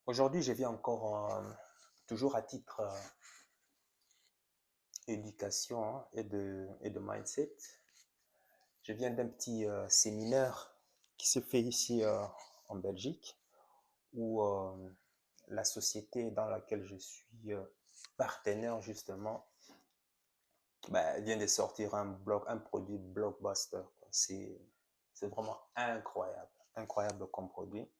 Aujourd'hui, je viens encore, toujours à titre éducation hein, et de mindset. Je viens d'un petit séminaire qui se fait ici en Belgique, où la société dans laquelle je suis partenaire, justement, vient de sortir un produit blockbuster, quoi. C'est vraiment incroyable, incroyable comme produit.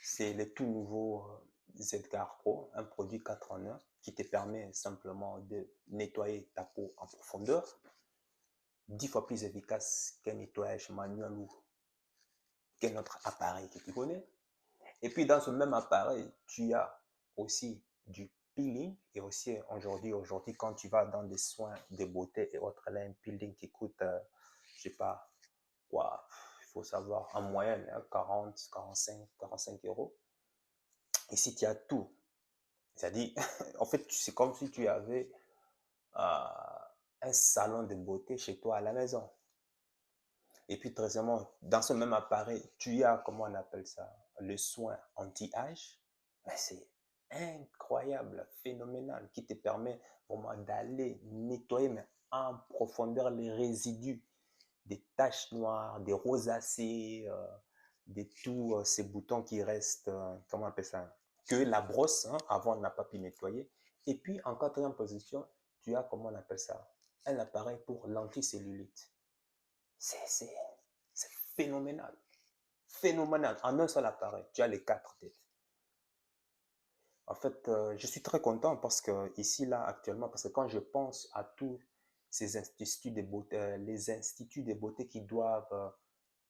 C'est le tout nouveau Zedgar Pro, un produit 4 en 1 qui te permet simplement de nettoyer ta peau en profondeur, 10 fois plus efficace qu'un nettoyage manuel ou qu'un autre appareil que tu connais. Et puis dans ce même appareil, tu as aussi du peeling. Et aussi aujourd'hui quand tu vas dans des soins de beauté et autres, là, un peeling qui coûte, je sais pas quoi, il faut savoir, en moyenne, hein, 40, 45 euros. Ici, tu as tout. C'est-à-dire, en fait, c'est comme si tu avais un salon de beauté chez toi à la maison. Et puis, très simplement, dans ce même appareil, tu as, comment on appelle ça, le soin anti-âge. Mais c'est incroyable, phénoménal, qui te permet vraiment d'aller nettoyer, mais en profondeur, les résidus des taches noires, des rosacées, de tous ces boutons qui restent, comment on appelle ça, que la brosse, hein, avant, n'a pas pu nettoyer. Et puis, en quatrième position, tu as, comment on appelle ça, un appareil pour l'anticellulite. C'est phénoménal. Phénoménal. En un seul appareil, tu as les quatre têtes. En fait, je suis très content parce que ici, là, actuellement, parce que quand je pense à tous ces instituts de beauté, les instituts de beauté qui doivent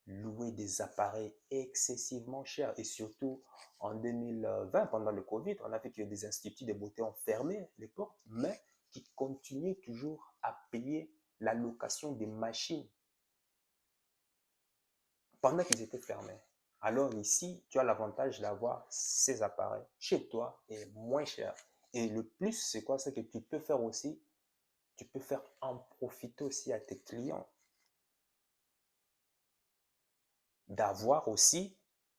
louer des appareils excessivement chers. Et surtout, en 2020, pendant le Covid, on a vu que des instituts de beauté ont fermé les portes, mais qui continuent toujours à payer la location des machines pendant qu'ils étaient fermés. Alors ici, tu as l'avantage d'avoir ces appareils chez toi et moins cher. Et le plus, c'est quoi? C'est que tu peux faire aussi, tu peux faire en profiter aussi à tes clients d'avoir aussi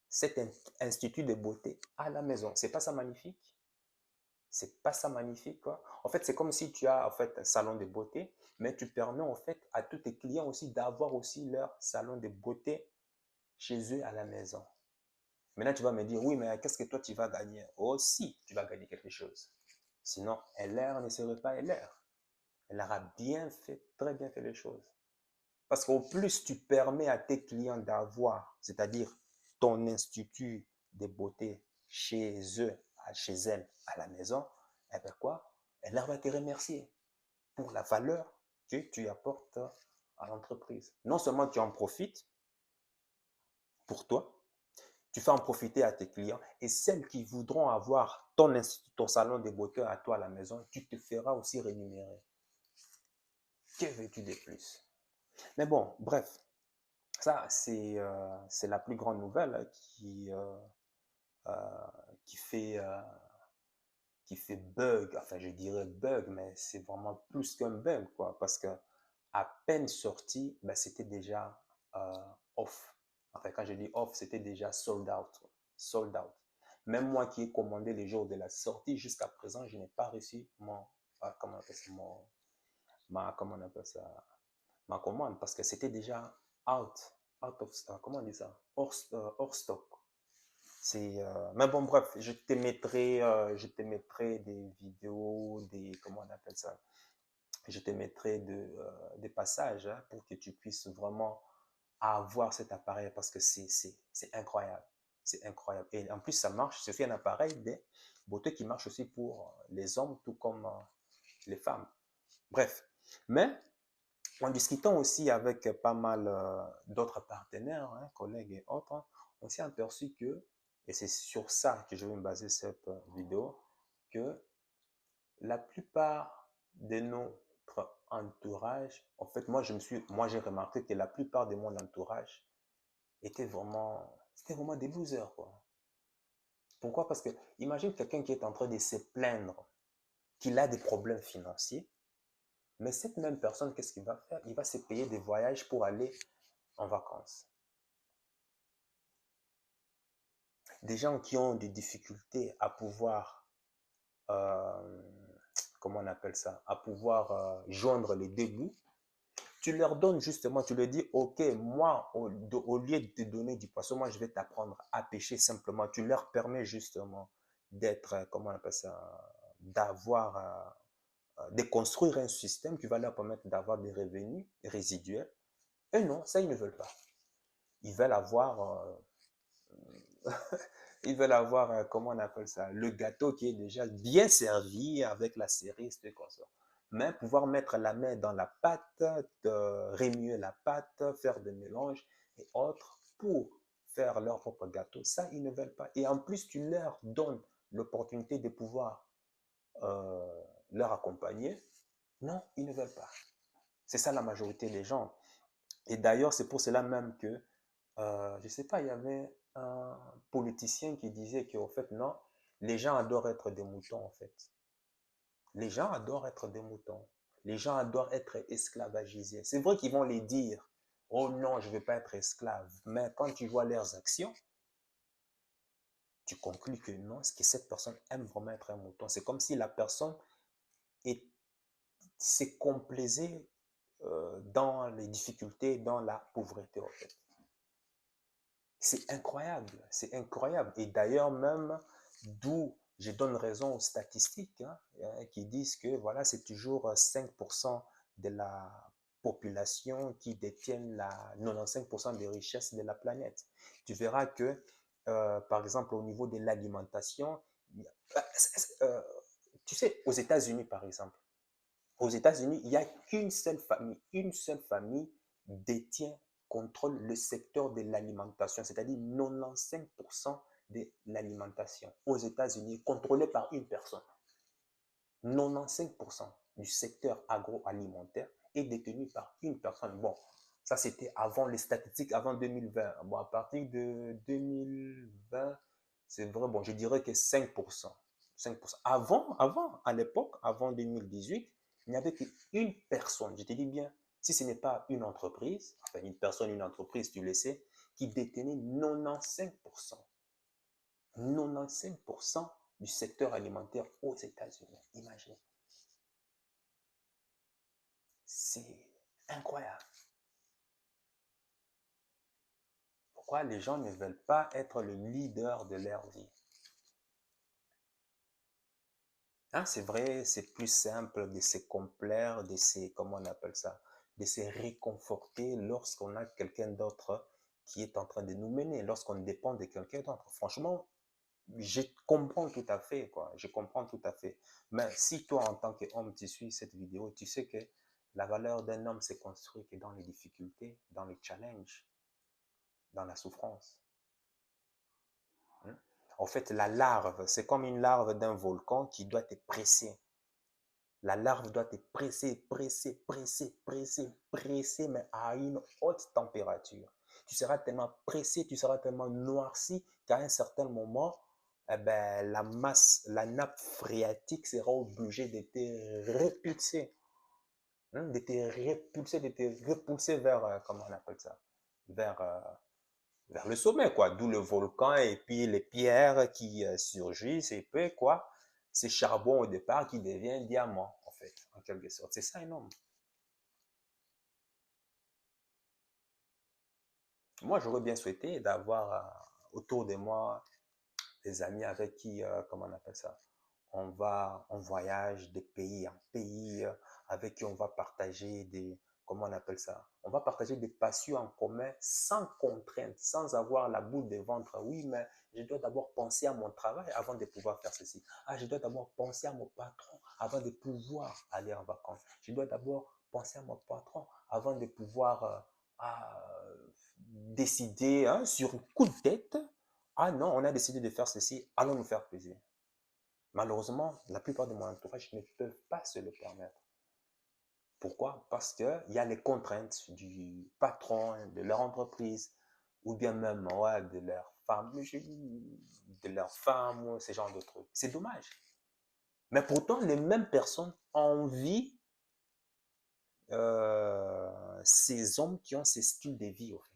cet institut de beauté à la maison. C'est pas ça magnifique? C'est pas ça magnifique, quoi? En fait, c'est comme si tu as en fait un salon de beauté, mais tu permets en fait à tous tes clients aussi d'avoir aussi leur salon de beauté chez eux à la maison. Maintenant, tu vas me dire, oui, mais qu'est-ce que toi tu vas gagner? Oh, si, tu vas gagner quelque chose. Sinon, LR ne serait pas LR. Elle aura bien fait, très bien fait les choses. Parce qu'au plus tu permets à tes clients d'avoir, c'est-à-dire ton institut de beauté chez eux, chez elles, à la maison, eh bien quoi? Elle va te remercier pour la valeur que tu apportes à l'entreprise. Non seulement tu en profites pour toi, tu fais en profiter à tes clients et celles qui voudront avoir ton institut, ton salon de beauté à toi à la maison, tu te feras aussi rémunérer. Que veux-tu de plus? Mais bon, bref, ça, c'est la plus grande nouvelle euh, qui, fait, euh, qui fait bug. Enfin, je dirais bug, mais c'est vraiment plus qu'un bug, quoi. Parce que à peine sorti, ben, c'était déjà off. Enfin, quand je dis off, c'était déjà sold out. Sold out. Même moi qui ai commandé les jours de la sortie, jusqu'à présent, je n'ai pas reçu comment on appelle ça, comment on appelle ça, ma commande parce que c'était déjà out of, comment on dit ça, hors stock. Mais bon, bref, je te mettrai des vidéos, comment on appelle ça, je te mettrai des passages hein, pour que tu puisses vraiment avoir cet appareil parce que c'est incroyable. C'est incroyable. Et en plus, ça marche, c'est un appareil de beauté qui marche aussi pour les hommes, tout comme les femmes. Bref. Mais en discutant aussi avec pas mal d'autres partenaires, hein, collègues et autres, hein, on s'est aperçu que, et c'est sur ça que je vais me baser cette vidéo, que la plupart de notre entourage, en fait, moi j'ai remarqué que la plupart de mon entourage c'était vraiment des losers, quoi. Pourquoi? Parce que imagine quelqu'un qui est en train de se plaindre qu'il a des problèmes financiers, mais cette même personne, qu'est-ce qu'il va faire? Il va se payer des voyages pour aller en vacances. des gens qui ont des difficultés à pouvoir, euh, comment on appelle ça, à pouvoir joindre les deux bouts, tu leur donnes justement, tu leur dis, OK, moi, au lieu de te donner du poisson, moi, je vais t'apprendre à pêcher simplement. Tu leur permets justement d'être, comment on appelle ça, d'avoir, de construire un système qui va leur permettre d'avoir des revenus résiduels. Et non, ça, ils ne veulent pas. Ils veulent avoir, ils veulent avoir, comment on appelle ça, le gâteau qui est déjà bien servi avec la cerise et comme ça. Mais pouvoir mettre la main dans la pâte, remuer la pâte, faire des mélanges et autres pour faire leur propre gâteau, ça, ils ne veulent pas. Et en plus, tu leur donnes l'opportunité de pouvoir leur accompagner. Non, ils ne veulent pas. C'est ça la majorité des gens. Et d'ailleurs, c'est pour cela même que, je ne sais pas, il y avait un politicien qui disait qu'au fait, non, les gens adorent être des moutons, en fait. Les gens adorent être des moutons. Les gens adorent être esclavagisés. C'est vrai qu'ils vont les dire, oh non, je ne vais pas être esclave. Mais quand tu vois leurs actions, tu conclus que non, ce que cette personne aime vraiment être un mouton. C'est comme si la personne s'est complaisée dans les difficultés, dans la pauvreté, en fait. C'est incroyable, c'est incroyable. Et d'ailleurs, même, d'où je donne raison aux statistiques qui disent que voilà, c'est toujours 5% de la population qui détiennent la 95% des richesses de la planète. Tu verras que, par exemple, au niveau de l'alimentation, euh, tu sais, aux États-Unis, par exemple, aux États-Unis, il n'y a qu'une seule famille détient, contrôle le secteur de l'alimentation, c'est-à-dire 95% de l'alimentation aux États-Unis, contrôlé par une personne. 95% du secteur agroalimentaire est détenu par une personne. Bon, ça c'était avant les statistiques, avant 2020. Bon, à partir de 2020, c'est vrai, bon, je dirais que 5%. 5%. À l'époque, avant 2018, il n'y avait qu'une personne, je te dis bien, si ce n'est pas une entreprise, enfin une personne, une entreprise, tu le sais, qui détenait 95%. 95% du secteur alimentaire aux États-Unis. Imagine. C'est incroyable. Pourquoi les gens ne veulent pas être le leader de leur vie? Hein, c'est vrai, c'est plus simple de se complaire, de se, comment on appelle ça, de se réconforter lorsqu'on a quelqu'un d'autre qui est en train de nous mener, lorsqu'on dépend de quelqu'un d'autre. Franchement, je comprends tout à fait, quoi. Je comprends tout à fait. Mais si toi, en tant qu'homme, tu suis cette vidéo, tu sais que la valeur d'un homme se construit que dans les difficultés, dans les challenges, dans la souffrance. Hein. En fait, la larve, c'est comme une larve d'un volcan qui doit te presser. La larve doit te presser, presser, presser, presser, presser, mais à une haute température. Tu seras tellement pressé, tu seras tellement noirci qu'à un certain moment, eh ben, la masse, la nappe phréatique sera obligée de te repulser, hein, de te repulser vers, comment on appelle ça, vers, vers le sommet, quoi. D'où le volcan et puis les pierres qui surgissent et puis quoi, c'est charbon au départ qui devient diamant, en fait, en quelque sorte. C'est ça énorme. Moi, j'aurais bien souhaité d'avoir autour de moi des amis avec qui, comment on appelle ça, on va en voyage de pays en pays, avec qui on va partager des, comment on appelle ça, on va partager des passions en commun sans contrainte, sans avoir la boule de ventre. Oui, mais je dois d'abord penser à mon travail avant de pouvoir faire ceci. Ah, je dois d'abord penser à mon patron avant de pouvoir aller en vacances. Je dois d'abord penser à mon patron avant de pouvoir décider hein, sur un coup de tête. Ah non, on a décidé de faire ceci, allons nous faire plaisir. Malheureusement, la plupart de mon entourage ne peuvent pas se le permettre. Pourquoi? Parce qu'il y a les contraintes du patron, de leur entreprise, ou bien même ouais, de leur femme, ce genre de trucs. C'est dommage. Mais pourtant, les mêmes personnes envient ces hommes qui ont ces styles de vie, au fait.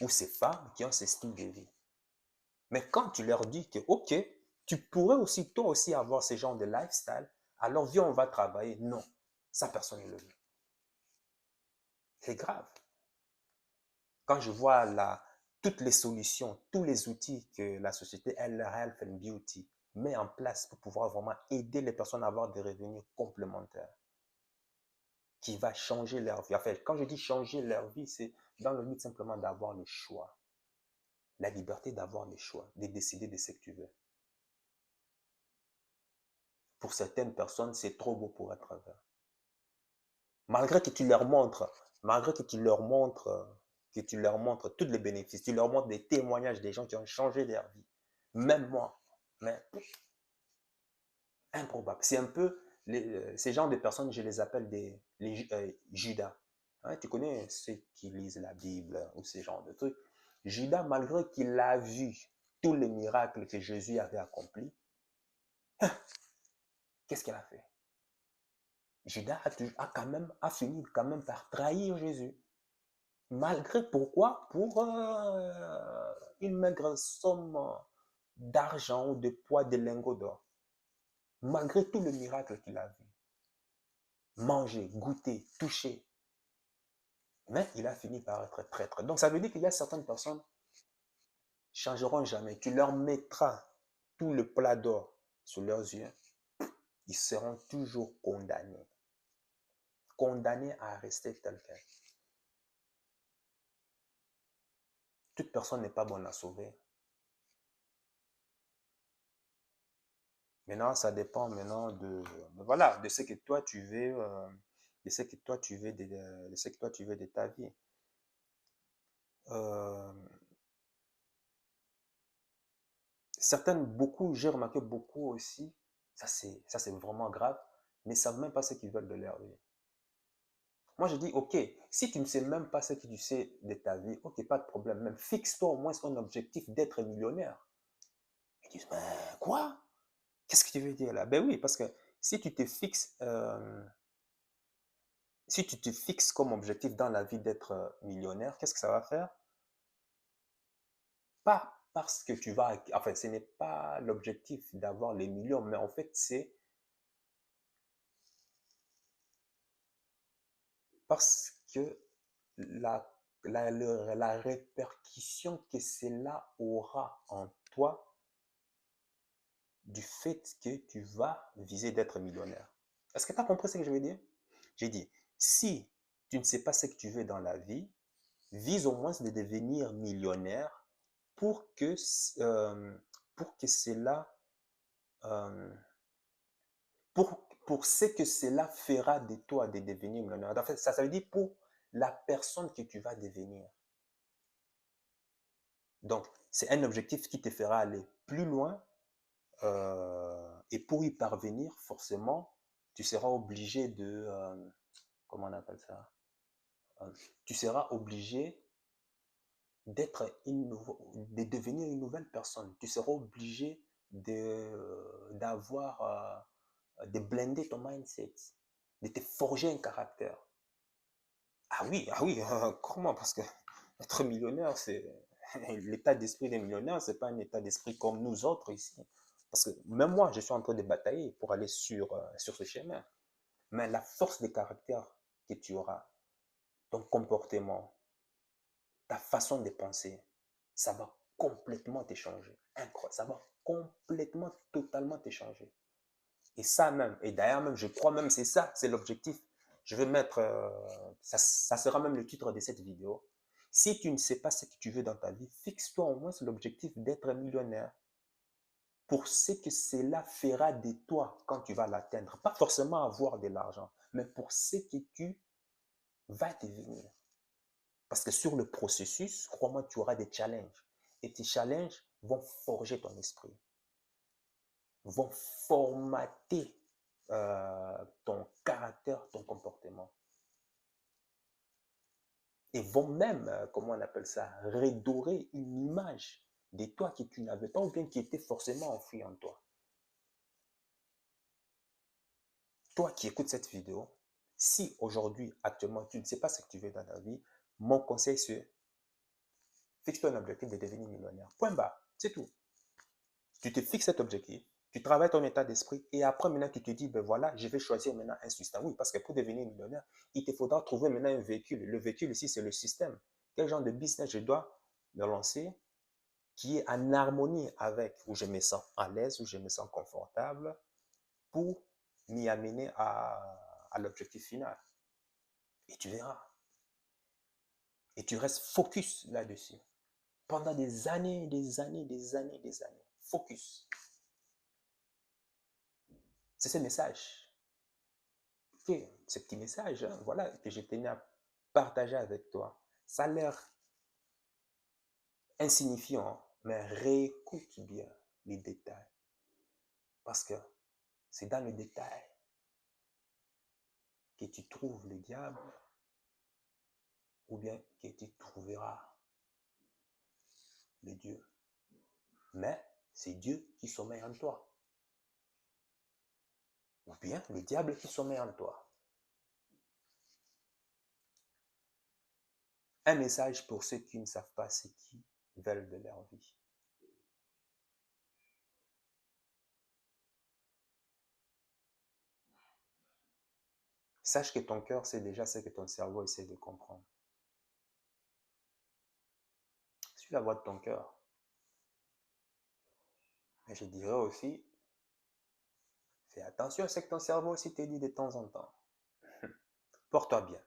Ou ces femmes qui ont ces styles de vie. Mais quand tu leur dis que, OK, tu pourrais aussi, toi aussi, avoir ce genre de lifestyle, alors viens, on va travailler. Non, ça, personne ne le veut. C'est grave. Quand je vois toutes les solutions, tous les outils que la société Health and Beauty met en place pour pouvoir vraiment aider les personnes à avoir des revenus complémentaires, qui va changer leur vie. En fait, quand je dis changer leur vie, c'est dans le but simplement d'avoir le choix. La liberté d'avoir le choix, de décider de ce que tu veux. Pour certaines personnes, c'est trop beau pour être vrai. Malgré que tu leur montres, malgré que tu leur montres tous les bénéfices, tu leur montres des témoignages des gens qui ont changé leur vie. Même moi, mais improbable. C'est un peu ces genres de personnes, je les appelle les Judas. Hein, tu connais ceux qui lisent la Bible ou ces genres de trucs. Judas, malgré qu'il a vu tous les miracles que Jésus avait accomplis, qu'est-ce qu'il a fait? Judas a fini quand même par trahir Jésus. Malgré pourquoi? Pour une maigre somme d'argent ou de poids de lingots d'or. Malgré tout le miracle qu'il a vu. Manger, goûter, toucher. Mais il a fini par être traître. Donc ça veut dire qu'il y a certaines personnes qui ne changeront jamais. Tu leur mettras tout le plat d'or sous leurs yeux. Ils seront toujours condamnés. Condamnés à rester tels quels. Toute personne n'est pas bonne à sauver. Maintenant, ça dépend maintenant voilà, de ce que toi tu veux, de ce que toi tu veux de ce que toi tu veux de ta vie. Euh, j'ai remarqué beaucoup aussi, ça c'est vraiment grave, ne savent même pas ce qu'ils veulent de leur vie. Moi, je dis, OK, si tu ne sais même pas ce que tu sais de ta vie, OK, pas de problème. Même fixe-toi au moins un objectif d'être millionnaire. Ils disent, mais quoi? Qu'est-ce que tu veux dire là? Ben oui, parce que si tu te fixes, si tu te fixes comme objectif dans la vie d'être millionnaire, qu'est-ce que ça va faire? Pas parce que tu vas, enfin, ce n'est pas l'objectif d'avoir les millions, mais en fait, c'est parce que la, la répercussion que cela aura en toi du fait que tu vas viser d'être millionnaire. Est-ce que tu as compris ce que je veux dire? J'ai dit, si tu ne sais pas ce que tu veux dans la vie, vise au moins de devenir millionnaire pour que, euh, pour que cela, euh, pour ce que cela fera de toi de devenir millionnaire. En fait, ça veut dire pour la personne que tu vas devenir. Donc, c'est un objectif qui te fera aller plus loin et pour y parvenir, forcément, tu seras obligé comment on appelle ça? Euh, Tu seras obligé de devenir une nouvelle personne. Tu seras obligé de blender ton mindset, de te forger un caractère. Ah oui, comment? Parce que être millionnaire, c'est l'état d'esprit des millionnaires, c'est pas un état d'esprit comme nous autres ici. Parce que même moi, je suis en train de batailler pour aller sur ce chemin. Mais la force de caractère que tu auras, ton comportement, ta façon de penser, ça va complètement t'échanger. Incroyable, ça va complètement, totalement t'échanger. Et ça même, et d'ailleurs même, je crois même, c'est ça, c'est l'objectif. Je vais mettre, ça sera même le titre de cette vidéo. Si tu ne sais pas ce que tu veux dans ta vie, fixe-toi au moins sur l'objectif d'être millionnaire pour ce que cela fera de toi quand tu vas l'atteindre. Pas forcément avoir de l'argent, mais pour ce que tu vas devenir. Parce que sur le processus, crois-moi, tu auras des challenges. Et tes challenges vont forger ton esprit, vont formater ton caractère, ton comportement. Et vont même, comment on appelle ça, redorer une image de toi que tu n'avais pas ou bien qui était forcément enfouie en toi. Toi qui écoutes cette vidéo, si aujourd'hui, actuellement, tu ne sais pas ce que tu veux dans ta vie, mon conseil c'est fixe-toi un objectif de devenir millionnaire. Point barre, c'est tout. Tu te fixes cet objectif, tu travailles ton état d'esprit et après maintenant tu te dis, ben voilà, je vais choisir maintenant un système. Oui, parce que pour devenir millionnaire, il te faudra trouver maintenant un véhicule. Le véhicule ici, c'est le système. Quel genre de business je dois me lancer qui est en harmonie avec, où je me sens à l'aise, où je me sens confortable pour m'y amener à l'objectif final. Et tu verras. Et tu restes focus là-dessus. Pendant des années, des années, des années, des années. Focus. C'est ce message. Okay, ce petit message, hein, voilà, que je tenais à partager avec toi. Ça a l'air insignifiant, hein, mais réécoute bien les détails. Parce que c'est dans le détail que tu trouves le diable ou bien que tu trouveras le Dieu. Mais c'est Dieu qui sommeille en toi. Ou bien le diable qui sommeille en toi. Un message pour ceux qui ne savent pas ce qu'ils veulent de leur vie. Sache que ton cœur sait déjà ce que ton cerveau essaie de comprendre. Suis la voix de ton cœur. Mais je dirais aussi, fais attention à ce que ton cerveau aussi te dit de temps en temps. Porte-toi bien.